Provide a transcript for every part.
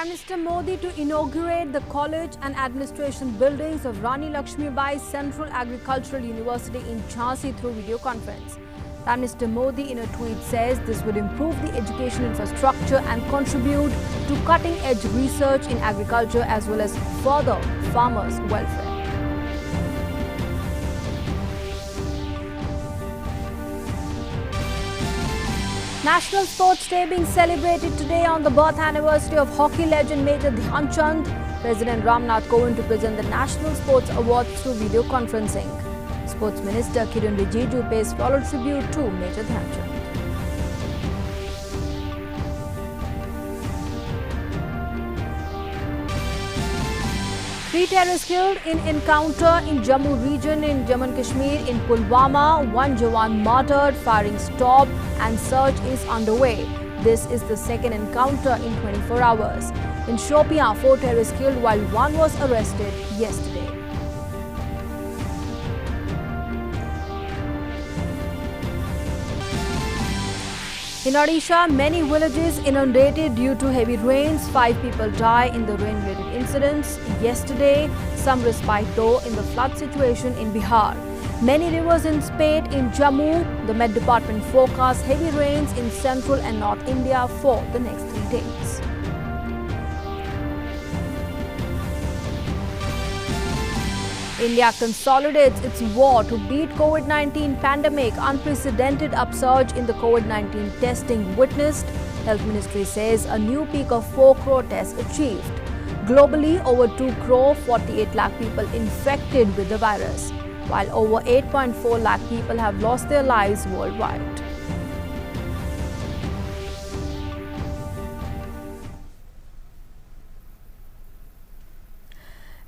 Prime Minister Modi to inaugurate the college and administration buildings of Rani Lakshmi Central Agricultural University in Jhansi through video conference. Prime Minister Modi in a tweet says this would improve the education infrastructure and contribute to cutting-edge research in agriculture as well as further farmers' welfare. National Sports Day being celebrated today on the birth anniversary of hockey legend Major Dhyan Chand. President Ramnath Kovind to present the National Sports Awards through video conferencing. Sports Minister Kiran Rijiju pays floral tribute to Major Dhyan Chand. Three terrorists killed in encounter in Jammu region in Jammu and Kashmir. In Pulwama, one Jawan martyred, firing stopped and search is underway. This is the second encounter in 24 hours. In Shopian, 4 terrorists killed while one was arrested yesterday. In Odisha, many villages inundated due to heavy rains. 5 people died in the rain-related incidents yesterday. Some respite though in the flood situation in Bihar. Many rivers in spate in Jammu. The Met Department forecasts heavy rains in central and north India for the next 3 days. India consolidates its war to beat COVID-19 pandemic. Unprecedented upsurge in the COVID-19 testing witnessed. Health Ministry says a new peak of 4 crore tests achieved. Globally, over 2 crore 48 lakh people infected with the virus, while over 8.4 lakh people have lost their lives worldwide.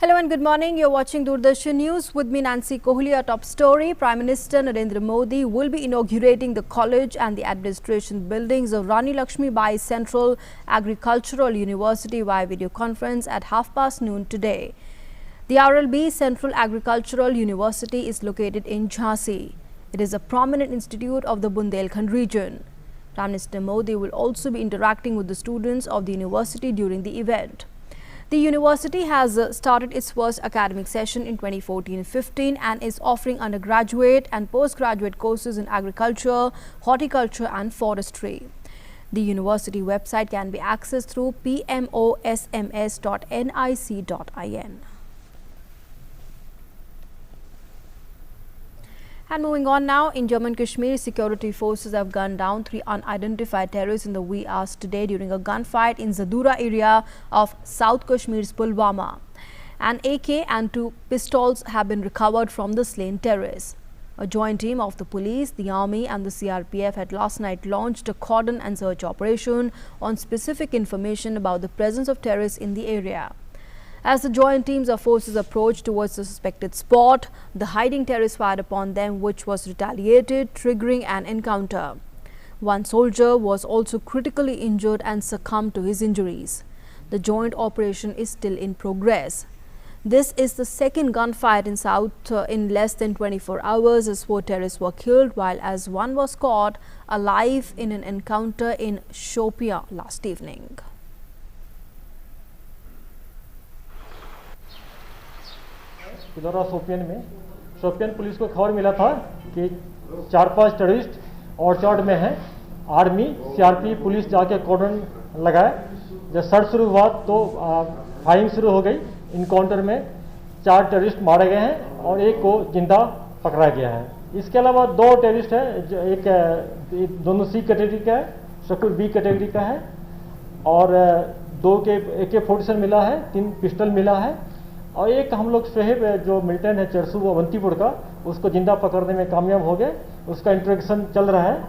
Hello and good morning. You're watching Doordarshan News with me, Nancy Kohli. Our top story: Prime Minister Narendra Modi will be inaugurating the college and the administration buildings of Rani Lakshmi Bai Central Agricultural University via video conference at noon today. The RLB Central Agricultural University is located in Jhansi. It is a prominent institute of the Bundelkhand region. Prime Minister Modi will also be interacting with the students of the university during the event. The university has started its first academic session in 2014-15 and is offering undergraduate and postgraduate courses in agriculture, horticulture and forestry. The university website can be accessed through pmosms.nic.in. And moving on now, in Jammu and Kashmir, security forces have gunned down 3 unidentified terrorists in the wee hours today during a gunfight in Zadura area of South Kashmir's Pulwama. An AK and 2 pistols have been recovered from the slain terrorists. A joint team of the police, the army and the CRPF had last night launched a cordon and search operation on specific information about the presence of terrorists in the area. As the joint teams of forces approached towards the suspected spot, the hiding terrorists fired upon them, which was retaliated, triggering an encounter. One soldier was also critically injured and succumbed to his injuries. The joint operation is still in progress. This is the second gunfight in South in less than 24 hours as 4 terrorists were killed, while as one was caught alive in an encounter in Shopian last evening. इधर Shopian police को खबर मिला था कि 4-5 terrorist orchard में हैं। Army, CRP, police जाके कॉर्डन लगाए। जब सर्च शुरू हुआ तो फायरिंग शुरू हो गई। इनकाउंटर में 4 टेररिस्ट मारे गए हैं और एक को जिंदा पकड़ा गया है। इसके अलावा 2 टेररिस्ट है, एक दोनों सी कैटेगरी का है, शकुल बी कैटेगरी का है और 2 के AK-47 मिला है, 3 पिस्टल मिला है और एक हम लोग सोहेब जो मिलिटेंट है चरसू अवंतीपुर का, उसको जिंदा पकड़ने में कामयाब हो गए। उसका इंट्रोगेशन चल रहा है।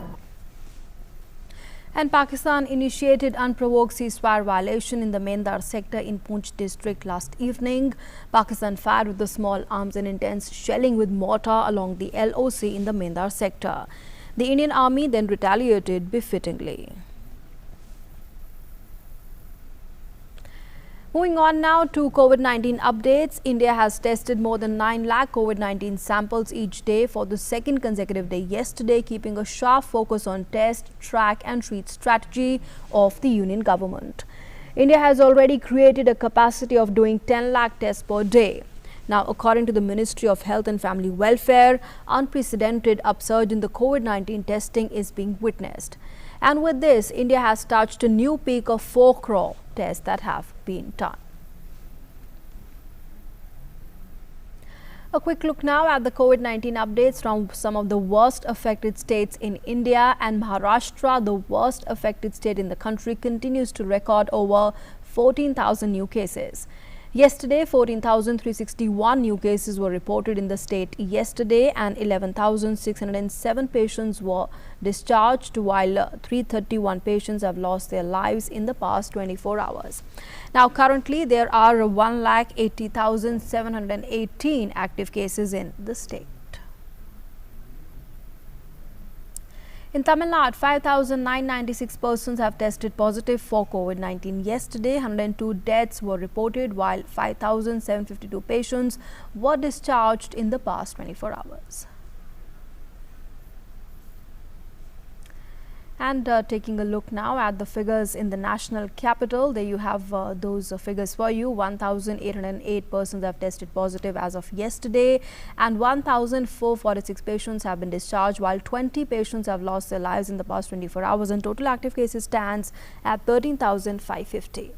And Pakistan initiated unprovoked ceasefire violation in the Mendar sector in Poonch district last evening. Pakistan fired with the small arms and intense shelling with mortar along the LOC in the Mendar sector. The Indian army then retaliated befittingly. Moving on now to COVID-19 updates. India has tested more than 9 lakh COVID-19 samples each day for the second consecutive day yesterday, keeping a sharp focus on test, track and treat strategy of the union government. India has already created a capacity of doing 10 lakh tests per day. Now, according to the Ministry of Health and Family Welfare, unprecedented upsurge in the COVID-19 testing is being witnessed. And with this, India has touched a new peak of 4 crore tests that have been done. A quick look now at the COVID-19 updates from some of the worst affected states in India, and Maharashtra, the worst affected state in the country, continues to record over 14,000 new cases. Yesterday, 14,361 new cases were reported in the state yesterday, and 11,607 patients were discharged, while 331 patients have lost their lives in the past 24 hours. Now, currently, there are 1,80,718 active cases in the state. In Tamil Nadu, 5,996 persons have tested positive for COVID-19 yesterday. 102 deaths were reported, while 5,752 patients were discharged in the past 24 hours. And taking a look now at the figures in the national capital, there you have those figures for you. 1,808 persons have tested positive as of yesterday, and 1,446 patients have been discharged, while 20 patients have lost their lives in the past 24 hours, and total active cases stands at 13,550.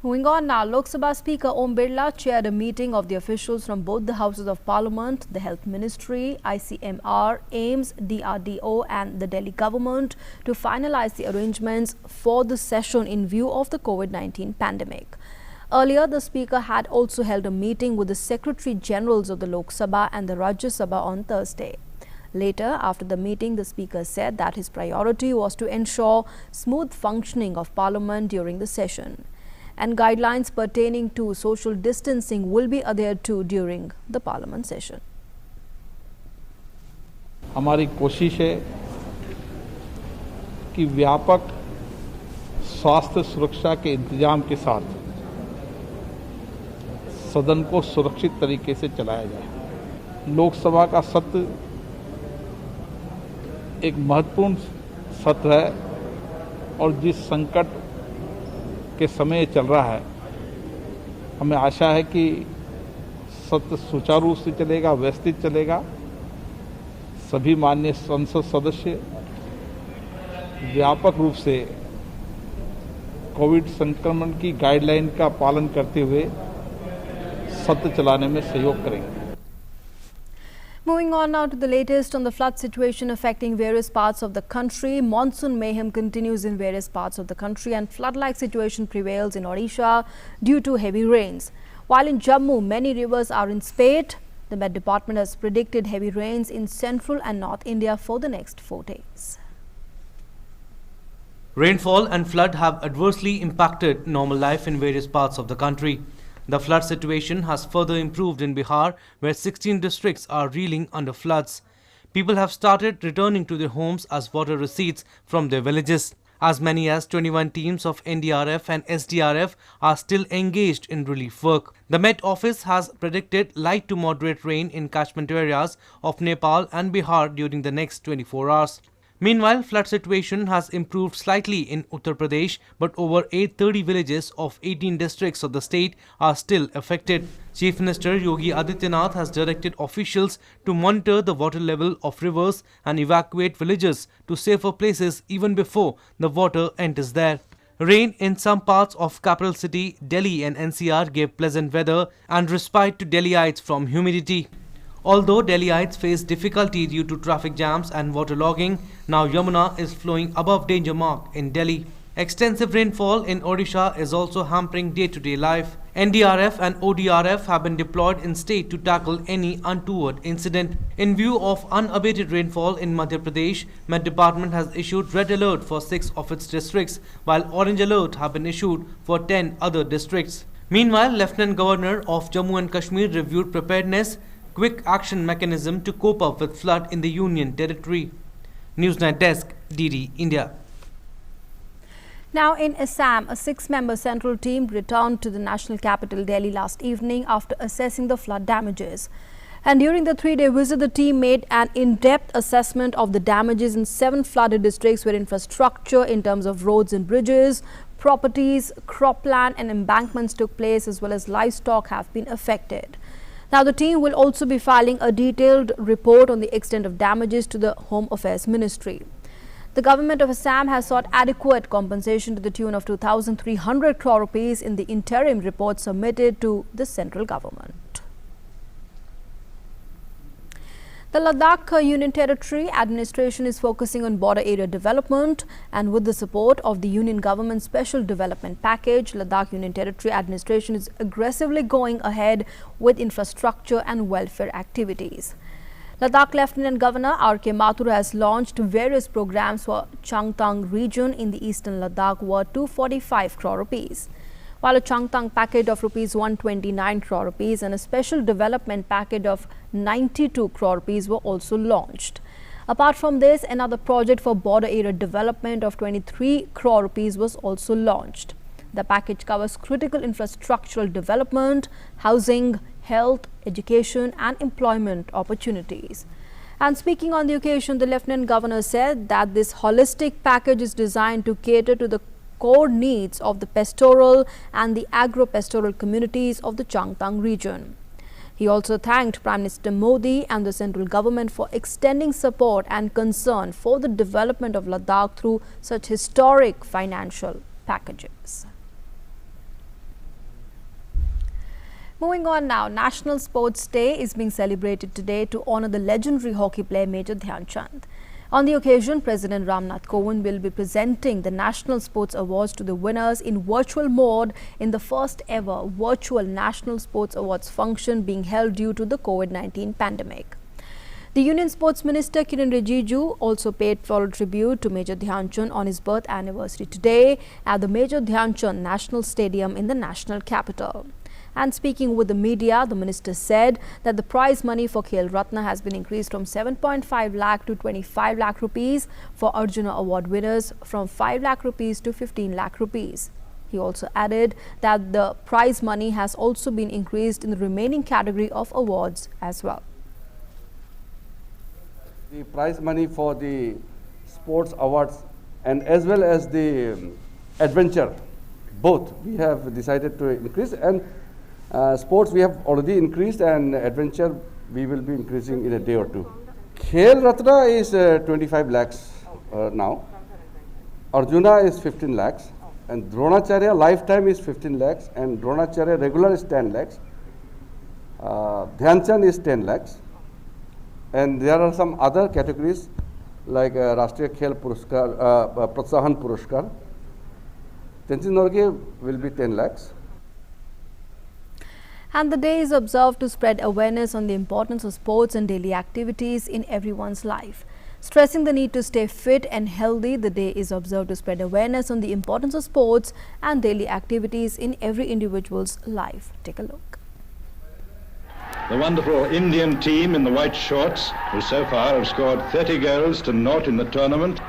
Moving on now, Lok Sabha Speaker Om Birla chaired a meeting of the officials from both the Houses of Parliament, the Health Ministry, ICMR, AIIMS, DRDO and the Delhi government to finalize the arrangements for the session in view of the COVID-19 pandemic. Earlier, the Speaker had also held a meeting with the Secretary Generals of the Lok Sabha and the Rajya Sabha on Thursday. Later, after the meeting, the Speaker said that his priority was to ensure smooth functioning of Parliament during the session, and guidelines pertaining to social distancing will be adhered to during the Parliament session. हमारी कोशिश है कि व्यापक स्वास्थ्य सुरक्षा के इंतजाम के साथ सदन को सुरक्षित तरीके से चलाया जाए। लोकसभा का सत्र एक महत्वपूर्ण सत्र है और जिस संकट के समय चल रहा है, हमें आशा है कि सत्र सुचारू रूप से चलेगा, व्यवस्थित चलेगा। सभी माननीय संसद सदस्य व्यापक रूप से कोविड संक्रमण की गाइडलाइन का पालन करते हुए सत्र चलाने में सहयोग करेंगे। Moving on now to the latest on the flood situation affecting various parts of the country. Monsoon mayhem continues in various parts of the country, and flood-like situation prevails in Odisha due to heavy rains. While in Jammu, many rivers are in spate. The Met Department has predicted heavy rains in central and north India for the next 4 days. Rainfall and flood have adversely impacted normal life in various parts of the country. The flood situation has further improved in Bihar, where 16 districts are reeling under floods. People have started returning to their homes as water recedes from their villages. As many as 21 teams of NDRF and SDRF are still engaged in relief work. The Met Office has predicted light to moderate rain in catchment areas of Nepal and Bihar during the next 24 hours. Meanwhile, flood situation has improved slightly in Uttar Pradesh, but over 830 villages of 18 districts of the state are still affected. Chief Minister Yogi Adityanath has directed officials to monitor the water level of rivers and evacuate villages to safer places even before the water enters there. Rain in some parts of capital city Delhi and NCR gave pleasant weather and respite to Delhiites from humidity. Although Delhiites face difficulty due to traffic jams and waterlogging, now Yamuna is flowing above danger mark in Delhi. Extensive rainfall in Odisha is also hampering day-to-day life. NDRF and ODRF have been deployed in state to tackle any untoward incident. In view of unabated rainfall in Madhya Pradesh, Met Department has issued red alert for 6 of its districts, while orange alert have been issued for 10 other districts. Meanwhile, Lieutenant Governor of Jammu and Kashmir reviewed preparedness quick action mechanism to cope up with flood in the Union territory. Newsnight Desk, DD India. Now in Assam, a 6-member central team returned to the national capital Delhi last evening after assessing the flood damages. And during the 3-day visit, the team made an in-depth assessment of the damages in 7 flooded districts where infrastructure in terms of roads and bridges, properties, cropland and embankments took place, as well as livestock have been affected. Now, the team will also be filing a detailed report on the extent of damages to the Home Affairs Ministry. The government of Assam has sought adequate compensation to the tune of 2,300 crore rupees in the interim report submitted to the central government. The Ladakh Union Territory administration is focusing on border area development, and with the support of the Union Government Special Development Package, Ladakh Union Territory administration is aggressively going ahead with infrastructure and welfare activities. Ladakh Lieutenant Governor R.K. Mathur has launched various programs for Changtang region in the eastern Ladakh worth 245 crore rupees. While a Changtang package of rupees 129 crore rupees and a special development package of 92 crore rupees were also launched. Apart from this, another project for border area development of 23 crore rupees was also launched. The package covers critical infrastructural development, housing, health, education and employment opportunities. And speaking on the occasion, the Lieutenant Governor said that this holistic package is designed to cater to the core needs of the pastoral and the agro-pastoral communities of the Changtang region. He also thanked Prime Minister Modi and the central government for extending support and concern for the development of Ladakh through such historic financial packages. Moving on now, National Sports Day is being celebrated today to honor the legendary hockey player Major Dhyan Chand. On the occasion, President Ramnath Kovind will be presenting the National Sports Awards to the winners in virtual mode in the first ever virtual National Sports Awards function being held due to the COVID-19 pandemic. The Union Sports Minister Kiren Rijiju also paid floral tribute to Major Dhyan Chand on his birth anniversary today at the Major Dhyan Chand National Stadium in the national capital. And speaking with the media, the minister said that the prize money for Khel Ratna has been increased from 7.5 lakh to 25 lakh rupees for Arjuna Award winners, from 5 lakh rupees to 15 lakh rupees. He also added that the prize money has also been increased in the remaining category of awards as well. The prize money for the sports awards and as well as the adventure, both we have decided to increase, and sports we have already increased, and adventure we will be increasing in a day or two. Khel Ratna is 25 lakhs now, Arjuna is 15 lakhs, and Dronacharya lifetime is 15 lakhs, and Dronacharya regular is 10 lakhs. Dhyan Chand is 10 lakhs, and there are some other categories like Rashtriya Khel Puruskar, Protsahan Puruskar. Tenzin Norge will be 10 lakhs. And the day is observed to spread awareness on the importance of sports and daily activities in everyone's life. Stressing the need to stay fit and healthy, the day is observed to spread awareness on the importance of sports and daily activities in every individual's life. Take a look. The wonderful Indian team in the white shorts, who so far have scored 30 goals to 0 in the tournament.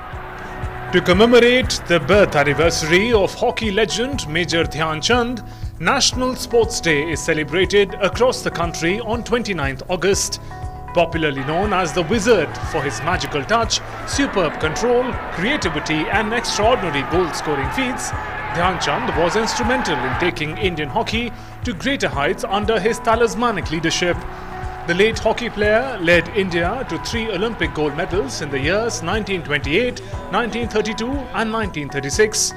To commemorate the birth anniversary of hockey legend Major Dhyan Chand, National Sports Day is celebrated across the country on 29th August. Popularly known as the Wizard for his magical touch, superb control, creativity and extraordinary goal-scoring feats, Dhyan Chand was instrumental in taking Indian hockey to greater heights under his talismanic leadership. The late hockey player led India to 3 Olympic gold medals in the years 1928, 1932 and 1936.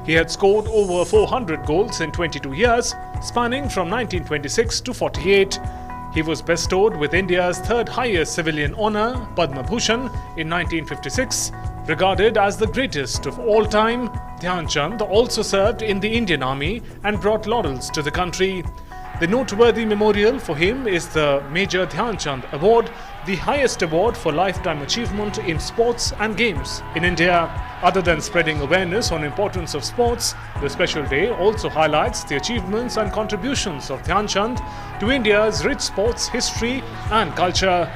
He had scored over 400 goals in 22 years, spanning from 1926 to 48. He was bestowed with India's 3rd highest civilian honour, Padma Bhushan, in 1956. Regarded as the greatest of all time, Dhyan Chand also served in the Indian Army and brought laurels to the country. The noteworthy memorial for him is the Major Dhyan Chand Award, the highest award for lifetime achievement in sports and games in India. Other than spreading awareness on importance of sports, the special day also highlights the achievements and contributions of Dhyan Chand to India's rich sports history and culture.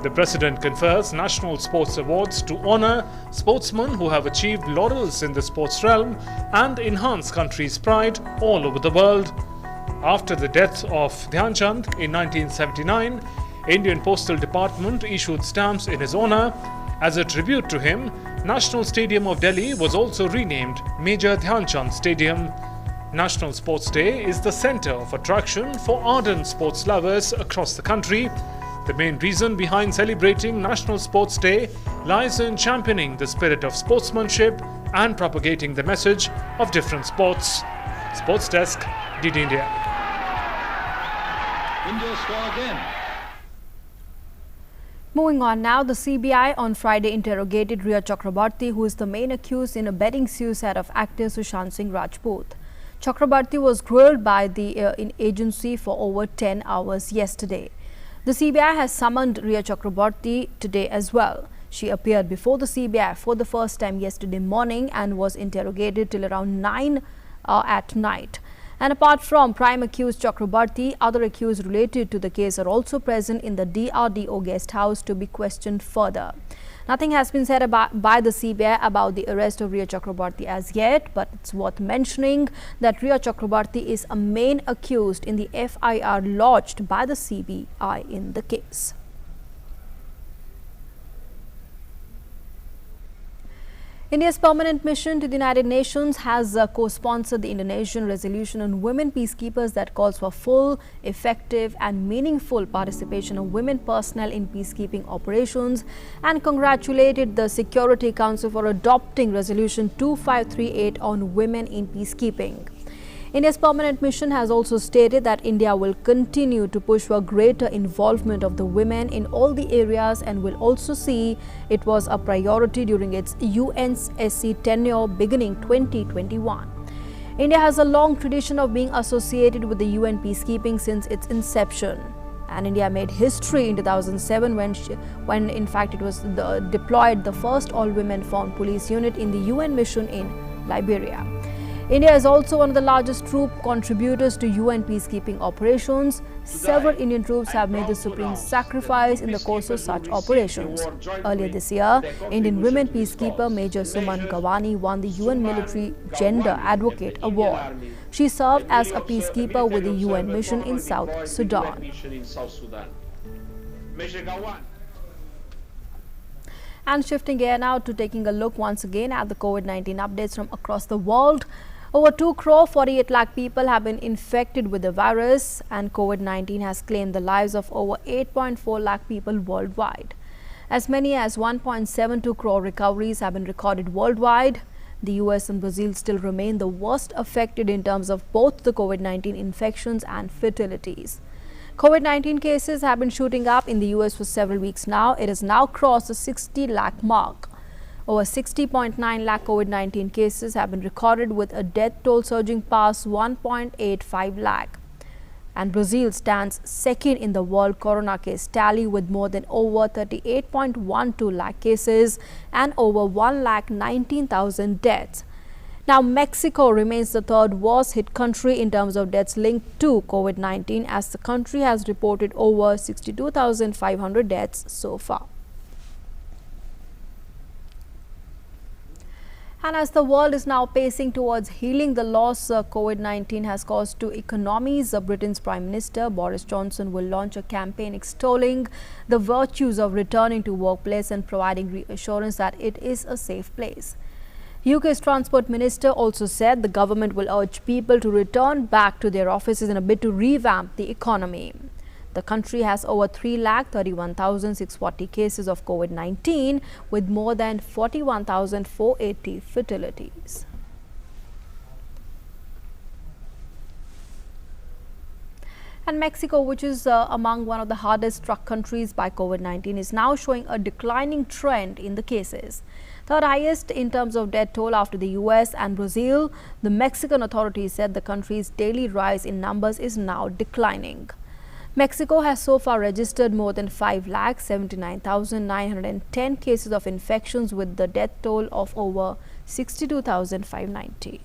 The President confers National Sports Awards to honour sportsmen who have achieved laurels in the sports realm and enhance country's pride all over the world. After the death of Dhyan Chand in 1979, Indian Postal Department issued stamps in his honor. As a tribute to him, National Stadium of Delhi was also renamed Major Dhyan Chand Stadium. National Sports Day is the center of attraction for ardent sports lovers across the country. The main reason behind celebrating National Sports Day lies in championing the spirit of sportsmanship and propagating the message of different sports. Sports Desk, DD India. India score again. Moving on now, the CBI on Friday interrogated Riya Chakrabarti, who is the main accused in abetting suicide of actor Sushant Singh Rajput. Chakrabarti was grilled by the agency for over 10 hours yesterday. The CBI has summoned Riya Chakrabarti today as well. She appeared before the CBI for the first time yesterday morning and was interrogated till around 9 at night. And apart from prime accused Chakrabarti, other accused related to the case are also present in the DRDO guest house to be questioned further. Nothing has been said by the CBI about the arrest of Riya Chakrabarti as yet, but it's worth mentioning that Riya Chakrabarti is a main accused in the FIR lodged by the CBI in the case. India's permanent mission to the United Nations has co-sponsored the Indonesian resolution on women peacekeepers that calls for full, effective and meaningful participation of women personnel in peacekeeping operations and congratulated the Security Council for adopting Resolution 2538 on women in peacekeeping. India's permanent mission has also stated that India will continue to push for greater involvement of the women in all the areas and will also see it was a priority during its UNSC tenure beginning 2021. India has a long tradition of being associated with the UN peacekeeping since its inception. And India made history in 2007 when in fact it was deployed the first all-women formed police unit in the UN mission in Liberia. India is also one of the largest troop contributors to UN peacekeeping operations. Several Indian troops have made the supreme sacrifice in the course of such operations. Earlier this year, Indian women peacekeeper Major Suman Gawani won the UN Military Gender Advocate Award. She served as a peacekeeper with the UN mission in South Sudan. And shifting gear now to taking a look once again at the COVID-19 updates from across the world. Over 2 crore 48 lakh people have been infected with the virus, and COVID-19 has claimed the lives of over 8.4 lakh people worldwide. As many as 1.72 crore recoveries have been recorded worldwide. The US and Brazil still remain the worst affected in terms of both the COVID-19 infections and fatalities. COVID-19 cases have been shooting up in the US for several weeks now. It has now crossed the 60 lakh mark. Over 60.9 lakh COVID-19 cases have been recorded, with a death toll surging past 1.85 lakh. And Brazil stands second in the world corona case tally with more than over 38.12 lakh cases and over 1,19,000 deaths. Now, Mexico remains the third worst hit country in terms of deaths linked to COVID-19, as the country has reported over 62,500 deaths so far. And as the world is now pacing towards healing the loss COVID-19 has caused to economies, Britain's Prime Minister Boris Johnson will launch a campaign extolling the virtues of returning to workplace and providing reassurance that it is a safe place. UK's Transport Minister also said the government will urge people to return back to their offices in a bid to revamp the economy. The country has over 3,31,640 cases of COVID-19 with more than 41,480 fatalities. And Mexico, which is among one of the hardest struck countries by COVID-19, is now showing a declining trend in the cases. Third highest in terms of death toll after the US and Brazil, the Mexican authorities said the country's daily rise in numbers is now declining. Mexico has so far registered more than 5,79,910 cases of infections, with the death toll of over 62,590.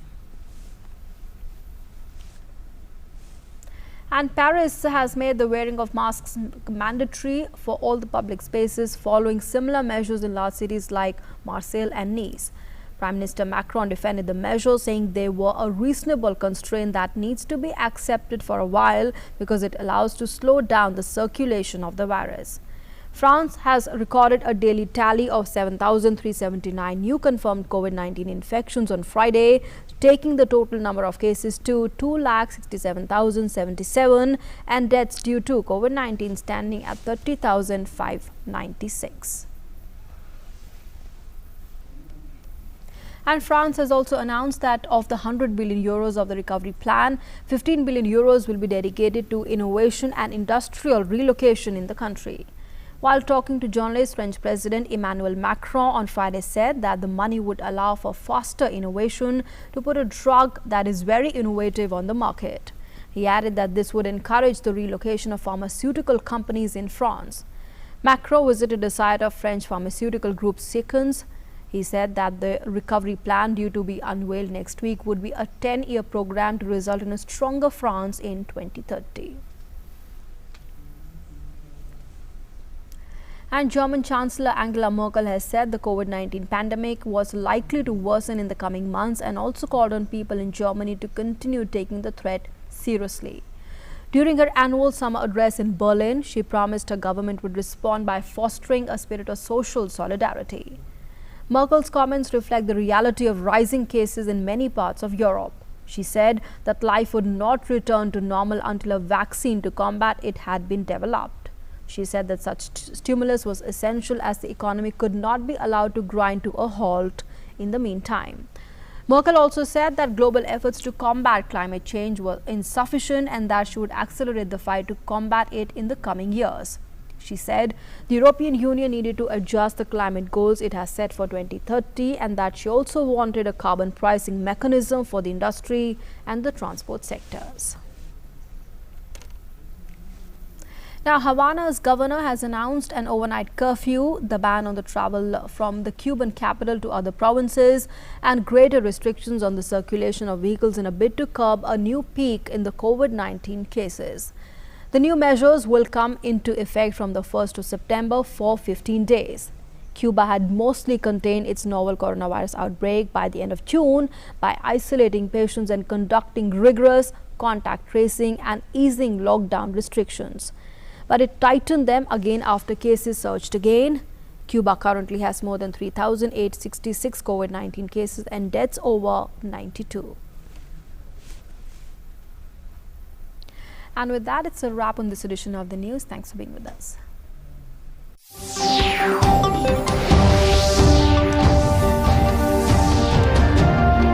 And Paris has made the wearing of masks mandatory for all the public spaces, following similar measures in large cities like Marseille and Nice. Prime Minister Macron defended the measures, saying they were a reasonable constraint that needs to be accepted for a while because it allows to slow down the circulation of the virus. France has recorded a daily tally of 7,379 new confirmed COVID-19 infections on Friday, taking the total number of cases to 2,67,077 and deaths due to COVID-19 standing at 30,596. And France has also announced that of the 100 billion euros of the recovery plan, 15 billion euros will be dedicated to innovation and industrial relocation in the country. While talking to journalists, French President Emmanuel Macron on Friday said that the money would allow for faster innovation to put a drug that is very innovative on the market. He added that this would encourage the relocation of pharmaceutical companies in France. Macron visited the site of French pharmaceutical group Sequence. He said that the recovery plan, due to be unveiled next week, would be a 10-year program to result in a stronger France in 2030. And German Chancellor Angela Merkel has said the COVID-19 pandemic was likely to worsen in the coming months and also called on people in Germany to continue taking the threat seriously. During her annual summer address in Berlin, she promised her government would respond by fostering a spirit of social solidarity. Merkel's comments reflect the reality of rising cases in many parts of Europe. She said that life would not return to normal until a vaccine to combat it had been developed. She said that such stimulus was essential as the economy could not be allowed to grind to a halt in the meantime. Merkel also said that global efforts to combat climate change were insufficient and that she would accelerate the fight to combat it in the coming years. She said the European Union needed to adjust the climate goals it has set for 2030 and that she also wanted a carbon pricing mechanism for the industry and the transport sectors. Now, Havana's governor has announced an overnight curfew, the ban on the travel from the Cuban capital to other provinces, and greater restrictions on the circulation of vehicles in a bid to curb a new peak in the COVID-19 cases. The new measures will come into effect from the 1st of September for 15 days. Cuba had mostly contained its novel coronavirus outbreak by the end of June by isolating patients and conducting rigorous contact tracing and easing lockdown restrictions. But it tightened them again after cases surged again. Cuba currently has more than 3,866 COVID-19 cases and deaths over 92. And with that, it's a wrap on this edition of the news. Thanks for being with us.